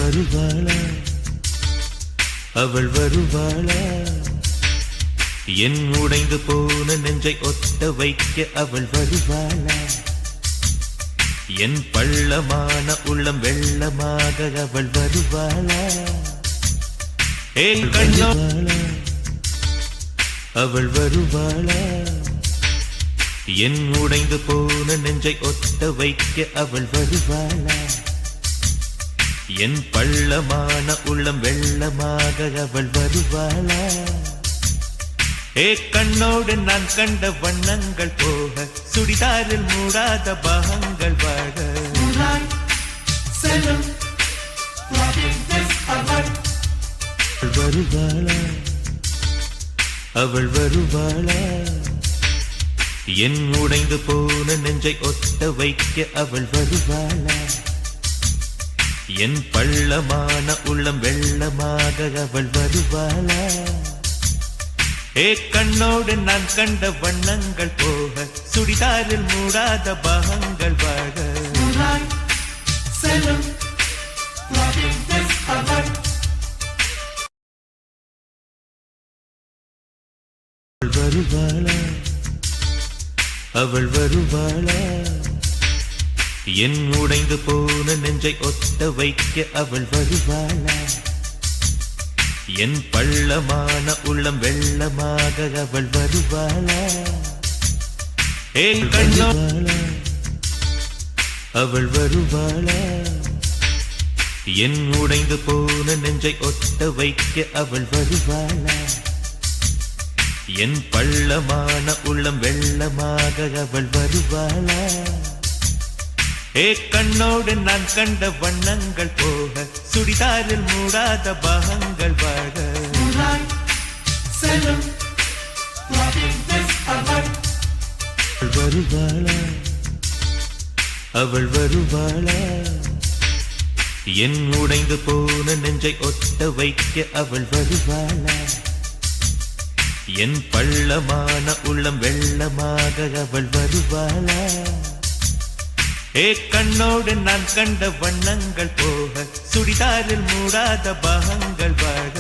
வருவாளா அவள் வருவாளா என் உடைந்து போன நெஞ்சை ஒட்ட வைக்க அவள் வருவாளா என் பள்ளமான உள்ளம் வெள்ளமாக அவள் வருவாளா அவள் வருவாளா என் உடைந்து போன நெஞ்சை ஒட்ட வைக்க அவள் வருவாளா என் பள்ளமான உள்ளம் வெள்ளமாக அவள் வருவாளா கண்ணோடு நான் கண்ட வண்ணங்கள் போக சுடிதாரில் மூடாத பாகங்கள் வாழ வருவாளா அவள் வருவாளா என் உடைந்து போன நெஞ்சை ஒட்ட வைக்க அவள் வருவாளா என் பள்ளமான உள்ளம் வெள்ளமாக அவள் வருவாளா கண்ணோடு நான் கண்ட வண்ணங்கள் போக சுடிதாரில் மூடாத பாகங்கள் வாழ வருவாளா அவள் வருவாளா என் உடைந்து போன நெஞ்சை ஒட்ட வைக்க அவள் வருவாளா என் பள்ளமான உள்ளம் வெள்ளமாக அவள் வருவாளா அவள் வருவாளா என் உடைந்து போன நெஞ்சை ஒட்ட வைக்க அவள் வருவாளா என் பள்ளமான உள்ளம் வெள்ளமாக அவள் வருவாளா கண்ணோடு நான் கண்ட வண்ணங்கள் போக சுடிதாரில் மூடாத பாகங்கள் வாழ வருவாளா அவள் வருவாளா என் உடைந்து போன நெஞ்சை ஒட்ட வைக்க அவள் வருவாளா என் பள்ளமான உள்ளம் வெள்ளமாக அவள் வருவாளா கண்ணோடு நான் கண்ட வண்ணங்கள் போக சுடிதாரில் மூடாத பாகங்கள் வாழ